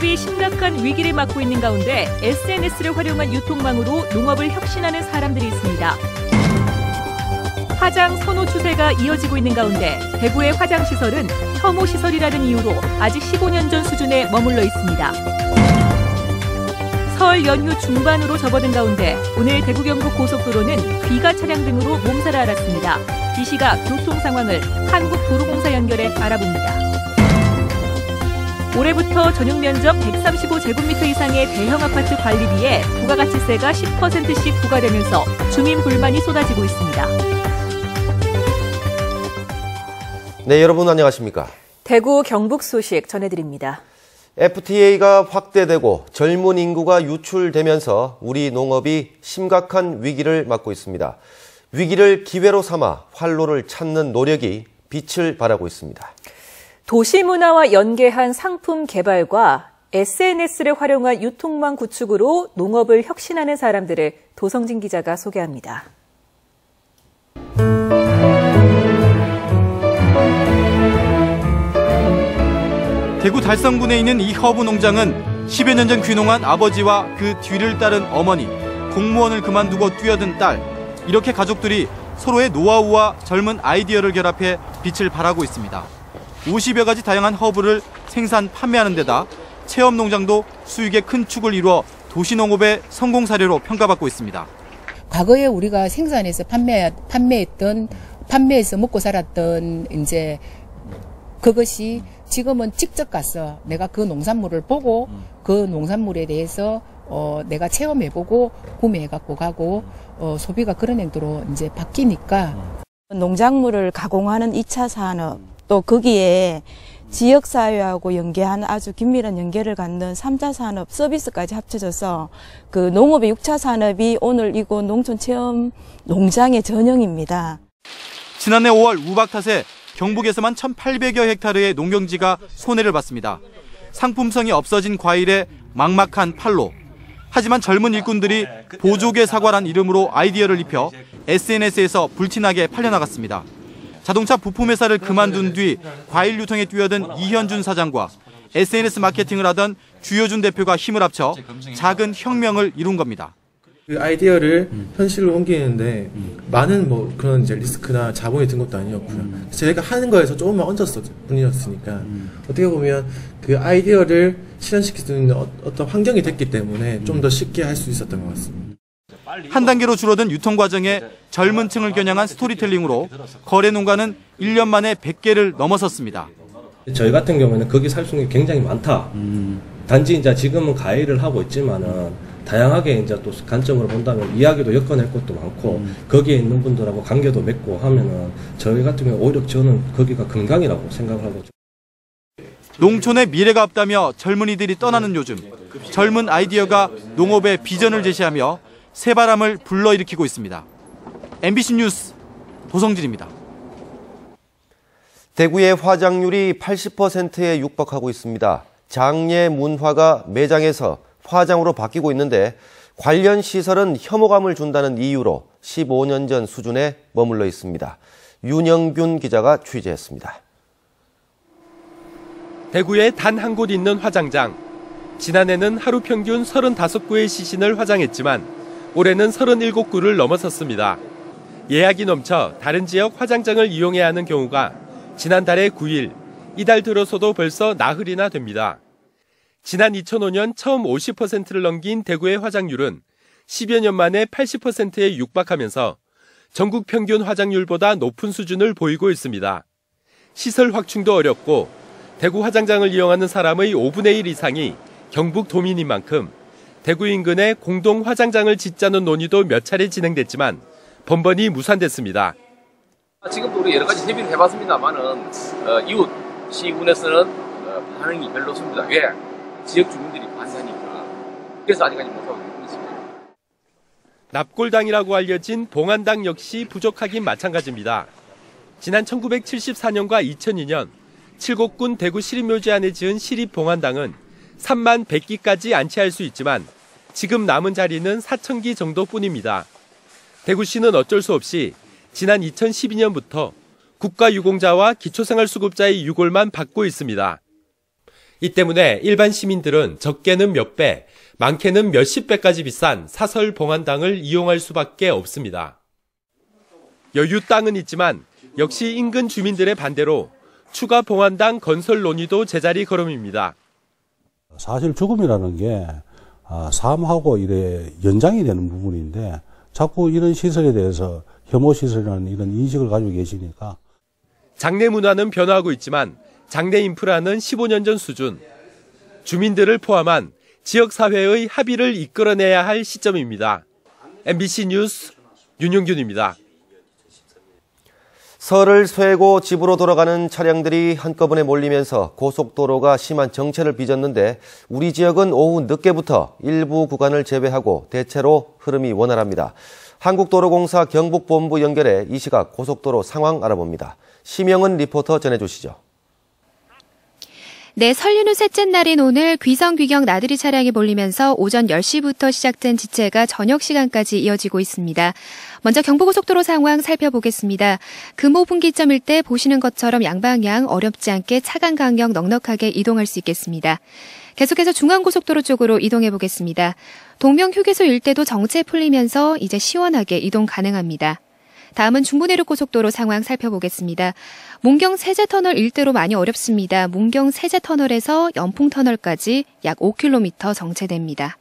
농업이 심각한 위기를 맞고 있는 가운데 SNS를 활용한 유통망으로 농업을 혁신하는 사람들이 있습니다. 화장 선호 추세가 이어지고 있는 가운데 대구의 화장시설은 혐오시설이라는 이유로 아직 15년 전 수준에 머물러 있습니다. 설 연휴 중반으로 접어든 가운데 오늘 대구 경북 고속도로는 귀가 차량 등으로 몸살을 앓았습니다. 이 시각 교통 상황을 한국도로공사 연결해 알아봅니다. 올해부터 전용 면적 135제곱미터 이상의 대형 아파트 관리비에 부가가치세가 10%씩 부과되면서 주민 불만이 쏟아지고 있습니다. 네, 여러분 안녕하십니까? 대구 경북 소식 전해드립니다. FTA가 확대되고 젊은 인구가 유출되면서 우리 농업이 심각한 위기를 맞고 있습니다. 위기를 기회로 삼아 활로를 찾는 노력이 빛을 발하고 있습니다. 도시 문화와 연계한 상품 개발과 SNS를 활용한 유통망 구축으로 농업을 혁신하는 사람들을 도성진 기자가 소개합니다. 대구 달성군에 있는 이 허브 농장은 10여 년 전 귀농한 아버지와 그 뒤를 따른 어머니, 공무원을 그만두고 뛰어든 딸, 이렇게 가족들이 서로의 노하우와 젊은 아이디어를 결합해 빛을 발하고 있습니다. 50여 가지 다양한 허브를 생산, 판매하는 데다 체험 농장도 수익의 큰 축을 이루어 도시농업의 성공 사례로 평가받고 있습니다. 과거에 우리가 생산해서 판매해서 먹고 살았던 이제 그것이 지금은 직접 가서 내가 그 농산물을 보고 그 농산물에 대해서 내가 체험해보고 구매해갖고 가고 소비가 그런 행태로 이제 바뀌니까 농작물을 가공하는 2차 산업 또 거기에 지역사회하고 연계한 아주 긴밀한 연계를 갖는 3차 산업 서비스까지 합쳐져서 그 농업의 6차 산업이 오늘 이곳 농촌체험 농장의 전형입니다. 지난해 5월 우박 탓에 경북에서만 1,800여 헥타르의 농경지가 손해를 봤습니다. 상품성이 없어진 과일에 막막한 판로. 하지만 젊은 일꾼들이 보조개 사과란 이름으로 아이디어를 입혀 SNS에서 불티나게 팔려나갔습니다. 자동차 부품회사를 그만둔 뒤 과일 유통에 뛰어든 이현준 사장과 SNS 마케팅을 하던 주효준 대표가 힘을 합쳐 작은 혁명을 이룬 겁니다. 그 아이디어를 현실로 옮기는데 많은 그런 이제 리스크나 자본이 든 것도 아니었고요. 제가 하는 거에서 조금만 얹었을 뿐이었으니까 어떻게 보면 그 아이디어를 실현시킬 수 있는 어떤 환경이 됐기 때문에 좀 더 쉽게 할 수 있었던 것 같습니다. 한 단계로 줄어든 유통 과정에 젊은 층을 겨냥한 스토리텔링으로 거래 농가는 1년 만에 100개를 넘어섰습니다. 저희 같은 경우에는 거기 살 수 있는 게 굉장히 많다. 단지 이제 지금은 가해를 하고 있지만은 다양하게 이제 또 관점으로 본다면 이야기도 엮어낼 것도 많고 거기에 있는 분들하고 관계도 맺고 하면은 저희 같은 경우 오히려 저는 거기가 건강이라고 생각을 하고. 농촌에 미래가 없다며 젊은이들이 떠나는 요즘, 젊은 아이디어가 농업의 비전을 제시하며 새바람을 불러일으키고 있습니다. MBC 뉴스 도성진입니다. 대구의 화장률이 80%에 육박하고 있습니다. 장례 문화가 매장에서 화장으로 바뀌고 있는데 관련 시설은 혐오감을 준다는 이유로 15년 전 수준에 머물러 있습니다. 윤영균 기자가 취재했습니다. 대구에 단 한 곳 있는 화장장. 지난해는 하루 평균 35구의 시신을 화장했지만 올해는 37구를 넘어섰습니다. 예약이 넘쳐 다른 지역 화장장을 이용해야 하는 경우가 지난달에 9일, 이달 들어서도 벌써 나흘이나 됩니다. 지난 2005년 처음 50%를 넘긴 대구의 화장률은 10여 년 만에 80%에 육박하면서 전국 평균 화장률보다 높은 수준을 보이고 있습니다. 시설 확충도 어렵고 대구 화장장을 이용하는 사람의 5분의 1 이상이 경북 도민인 만큼 대구 인근에 공동 화장장을 짓자는 논의도 몇 차례 진행됐지만 번번이 무산됐습니다. 지금도 우리 여러 가지 협의를 해봤습니다만은 이웃 시군에서는 반응이 별로 없습니다. 왜? 지역 주민들이 반대하니까. 그래서 아직까지 못하고 있습니다. 납골당이라고 알려진 봉안당 역시 부족하긴 마찬가지입니다. 지난 1974년과 2002년 칠곡군 대구 시립묘지 안에 지은 시립봉안당은 3만 100기까지 안치할 수 있지만 지금 남은 자리는 4,000기 정도뿐입니다. 대구시는 어쩔 수 없이 지난 2012년부터 국가유공자와 기초생활수급자의 유골만 받고 있습니다. 이 때문에 일반 시민들은 적게는 몇 배, 많게는 몇십 배까지 비싼 사설 봉안당을 이용할 수밖에 없습니다. 여유 땅은 있지만 역시 인근 주민들의 반대로 추가 봉안당 건설 논의도 제자리 걸음입니다. 사실 죽음이라는 게 삶하고 이래 연장이 되는 부분인데 자꾸 이런 시설에 대해서 혐오 시설이라는 이런 인식을 가지고 계시니까. 장례 문화는 변화하고 있지만 장례 인프라는 15년 전 수준. 주민들을 포함한 지역사회의 합의를 이끌어내야 할 시점입니다. MBC 뉴스 윤용균입니다. 설을 쇠고 집으로 돌아가는 차량들이 한꺼번에 몰리면서 고속도로가 심한 정체를 빚었는데 우리 지역은 오후 늦게부터 일부 구간을 제외하고 대체로 흐름이 원활합니다. 한국도로공사 경북본부 연결해 이 시각 고속도로 상황 알아봅니다. 심영은 리포터 전해주시죠. 네, 설 연휴 셋째 날인 오늘 귀성귀경 나들이 차량이 몰리면서 오전 10시부터 시작된 지체가 저녁 시간까지 이어지고 있습니다. 먼저 경부고속도로 상황 살펴보겠습니다. 금호 분기점일 때 보시는 것처럼 양방향 어렵지 않게 차간 간격 넉넉하게 이동할 수 있겠습니다. 계속해서 중앙고속도로 쪽으로 이동해 보겠습니다. 동명휴게소 일대도 정체 풀리면서 이제 시원하게 이동 가능합니다. 다음은 중부내륙고속도로 상황 살펴보겠습니다. 문경 세제터널 일대로 많이 어렵습니다. 문경 세제터널에서 연풍터널까지 약 5km 정체됩니다.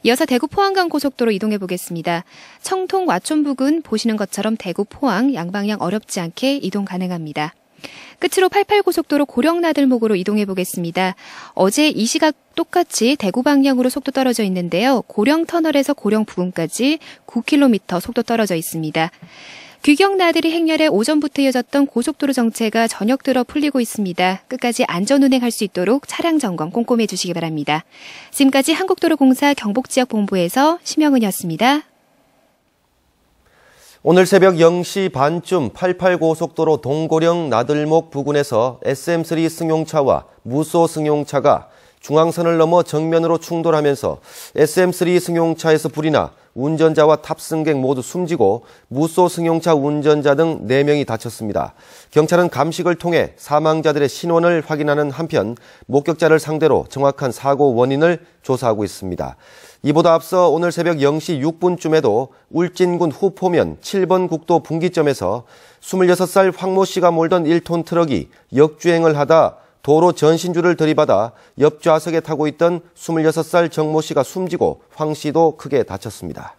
이어서 대구 포항간 고속도로 이동해 보겠습니다. 청통 와촌 부근 보시는 것처럼 대구 포항 양방향 어렵지 않게 이동 가능합니다. 끝으로 88고속도로 고령나들목으로 이동해 보겠습니다. 어제 이 시각 똑같이 대구 방향으로 속도 떨어져 있는데요. 고령터널에서 고령 부근까지 9km 속도 떨어져 있습니다. 귀경나들이 행렬에 오전부터 이어졌던 고속도로 정체가 저녁 들어 풀리고 있습니다. 끝까지 안전운행할 수 있도록 차량 점검 꼼꼼히 해주시기 바랍니다. 지금까지 한국도로공사 경북지역본부에서 심영은이었습니다. 오늘 새벽 0시 반쯤 88고속도로 동고령 나들목 부근에서 SM3 승용차와 무쏘 승용차가 중앙선을 넘어 정면으로 충돌하면서 SM3 승용차에서 불이 나 운전자와 탑승객 모두 숨지고 무쏘 승용차 운전자 등 4명이 다쳤습니다. 경찰은 감식을 통해 사망자들의 신원을 확인하는 한편 목격자를 상대로 정확한 사고 원인을 조사하고 있습니다. 이보다 앞서 오늘 새벽 0시 6분쯤에도 울진군 후포면 7번 국도 분기점에서 26살 황모 씨가 몰던 1톤 트럭이 역주행을 하다 도로 전신줄을 들이받아 옆 좌석에 타고 있던 26살 정모 씨가 숨지고 황 씨도 크게 다쳤습니다.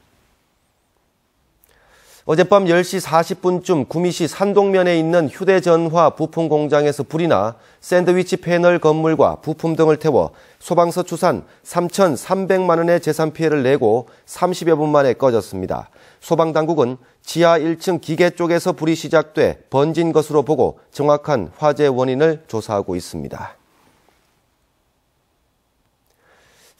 어젯밤 10시 40분쯤 구미시 산동면에 있는 휴대전화 부품 공장에서 불이 나 샌드위치 패널 건물과 부품 등을 태워 소방서 추산 3,300만 원의 재산 피해를 내고 30여 분 만에 꺼졌습니다. 소방당국은 지하 1층 기계 쪽에서 불이 시작돼 번진 것으로 보고 정확한 화재 원인을 조사하고 있습니다.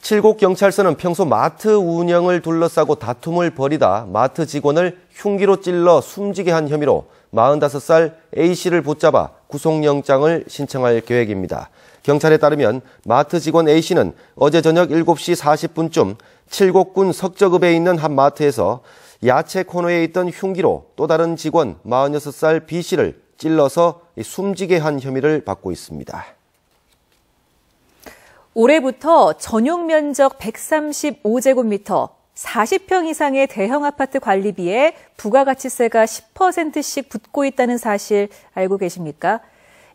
칠곡경찰서는 평소 마트 운영을 둘러싸고 다툼을 벌이다 마트 직원을 흉기로 찔러 숨지게 한 혐의로 45살 A씨를 붙잡아 구속영장을 신청할 계획입니다. 경찰에 따르면 마트 직원 A씨는 어제 저녁 7시 40분쯤 칠곡군 석저읍에 있는 한 마트에서 야채 코너에 있던 흉기로 또 다른 직원 46살 B씨를 찔러서 숨지게 한 혐의를 받고 있습니다. 올해부터 전용 면적 135제곱미터, 40평 이상의 대형 아파트 관리비에 부가가치세가 10%씩 붙고 있다는 사실 알고 계십니까?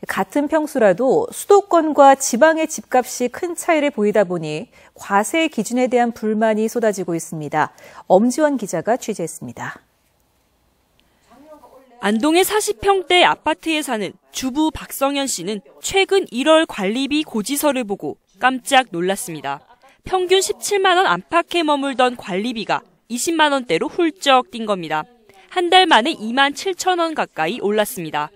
같은 평수라도 수도권과 지방의 집값이 큰 차이를 보이다 보니 과세 기준에 대한 불만이 쏟아지고 있습니다. 엄지원 기자가 취재했습니다. 안동의 40평대 아파트에 사는 주부 박성현 씨는 최근 1월 관리비 고지서를 보고 깜짝 놀랐습니다. 평균 17만 원 안팎에 머물던 관리비가 20만 원대로 훌쩍 뛴 겁니다. 한 달 만에 2만 7천 원 가까이 올랐습니다.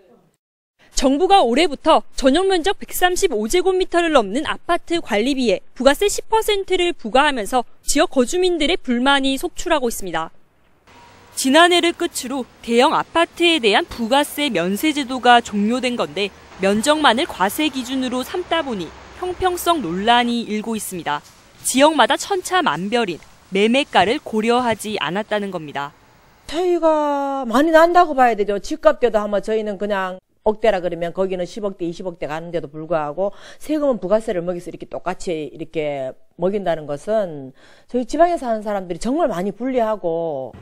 정부가 올해부터 전용 면적 135제곱미터를 넘는 아파트 관리비에 부가세 10%를 부과하면서 지역 거주민들의 불만이 속출하고 있습니다. 지난해를 끝으로 대형 아파트에 대한 부가세 면세 제도가 종료된 건데 면적만을 과세 기준으로 삼다 보니 형평성 논란이 일고 있습니다. 지역마다 천차만별인 매매가를 고려하지 않았다는 겁니다. 차이가 많이 난다고 봐야 되죠. 집값 때도 하면 저희는 그냥 억대라 그러면 거기는 10억대, 20억대 가는데도 불구하고 세금은 부가세를 먹여서 이렇게 똑같이 이렇게 먹인다는 것은 저희 지방에 사는 사람들이 정말 많이 불리하고.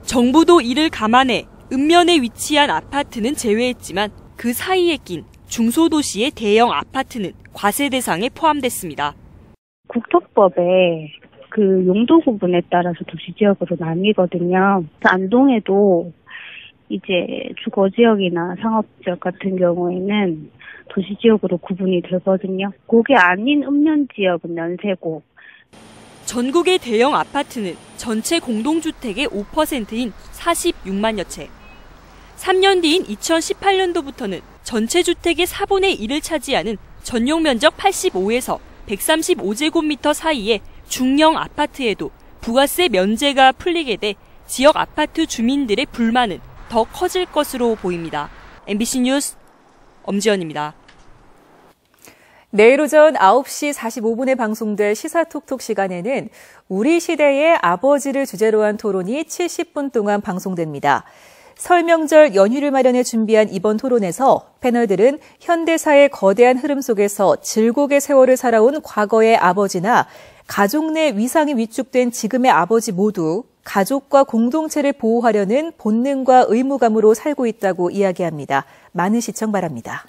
정부도 이를 감안해 읍면에 위치한 아파트는 제외했지만 그 사이에 낀 중소도시의 대형 아파트는 과세 대상에 포함됐습니다. 국토법에 그 용도 구분에 따라서 도시지역으로 나뉘거든요. 안동에도 이제 주거지역이나 상업지역 같은 경우에는 도시지역으로 구분이 되거든요. 그게 아닌 읍면지역은 면세고. 전국의 대형 아파트는 전체 공동주택의 5%인 46만여 채. 3년 뒤인 2018년도부터는 전체 주택의 4분의 1을 차지하는 전용 면적 85에서 135제곱미터 사이의 중형 아파트에도 부가세 면제가 풀리게 돼 지역 아파트 주민들의 불만은 더 커질 것으로 보입니다. MBC 뉴스 엄지연입니다. 내일 오전 9시 45분에 방송될 시사톡톡 시간에는 우리 시대의 아버지를 주제로 한 토론이 70분 동안 방송됩니다. 설 명절 연휴를 마련해 준비한 이번 토론에서 패널들은 현대사의 거대한 흐름 속에서 질곡의 세월을 살아온 과거의 아버지나 가족 내 위상이 위축된 지금의 아버지 모두 가족과 공동체를 보호하려는 본능과 의무감으로 살고 있다고 이야기합니다. 많은 시청 바랍니다.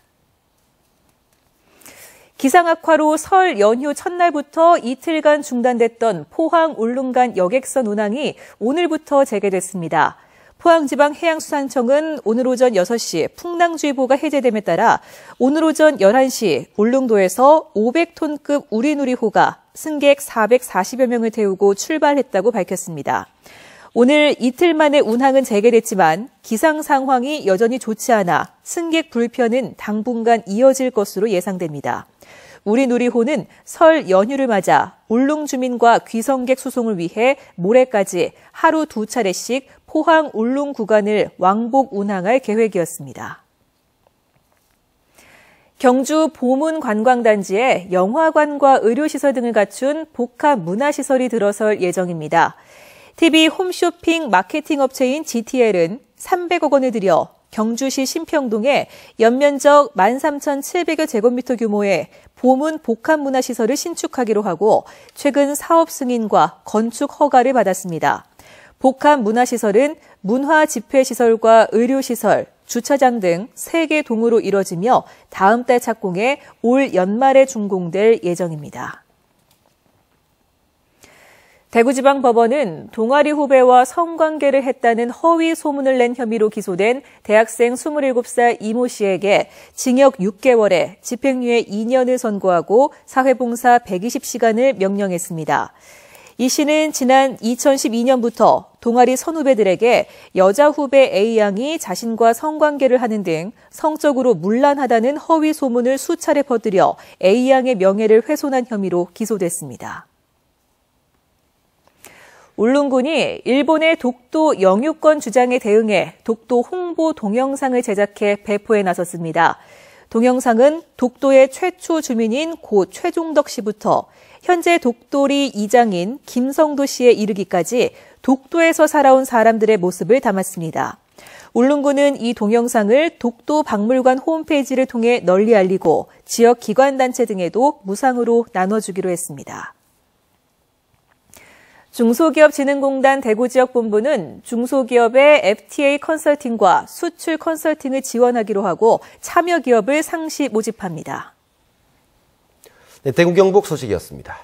기상 악화로 설 연휴 첫날부터 이틀간 중단됐던 포항 울릉간 여객선 운항이 오늘부터 재개됐습니다. 포항지방해양수산청은 오늘 오전 6시 풍랑주의보가 해제됨에 따라 오늘 오전 11시 울릉도에서 500톤급 우리누리호가 승객 440여 명을 태우고 출발했다고 밝혔습니다. 오늘 이틀 만에 운항은 재개됐지만 기상 상황이 여전히 좋지 않아 승객 불편은 당분간 이어질 것으로 예상됩니다. 우리누리호는 설 연휴를 맞아 울릉 주민과 귀성객 수송을 위해 모레까지 하루 2차례씩 포항 울릉 구간을 왕복 운항할 계획이었습니다. 경주 보문 관광단지에 영화관과 의료시설 등을 갖춘 복합 문화시설이 들어설 예정입니다. TV 홈쇼핑 마케팅 업체인 GTL은 300억 원을 들여 경주시 신평동에 연면적 13,700여 제곱미터 규모의 보문 복합문화시설을 신축하기로 하고 최근 사업 승인과 건축 허가를 받았습니다. 복합문화시설은 문화집회시설과 의료시설, 주차장 등 3개 동으로 이뤄지며 다음 달 착공해 올 연말에 준공될 예정입니다. 대구지방법원은 동아리 후배와 성관계를 했다는 허위 소문을 낸 혐의로 기소된 대학생 27살 이모 씨에게 징역 6개월에 집행유예 2년을 선고하고 사회봉사 120시간을 명령했습니다. 이 씨는 지난 2012년부터 동아리 선후배들에게 여자 후배 A양이 자신과 성관계를 하는 등 성적으로 문란하다는 허위 소문을 수차례 퍼뜨려 A양의 명예를 훼손한 혐의로 기소됐습니다. 울릉군이 일본의 독도 영유권 주장에 대응해 독도 홍보 동영상을 제작해 배포에 나섰습니다. 동영상은 독도의 최초 주민인 고 최종덕 씨부터 현재 독도리 이장인 김성도 씨에 이르기까지 독도에서 살아온 사람들의 모습을 담았습니다. 울릉군은 이 동영상을 독도 박물관 홈페이지를 통해 널리 알리고 지역 기관단체 등에도 무상으로 나눠주기로 했습니다. 중소기업진흥공단 대구지역본부는 중소기업의 FTA 컨설팅과 수출 컨설팅을 지원하기로 하고 참여 기업을 상시 모집합니다. 네, 대구 경북 소식이었습니다.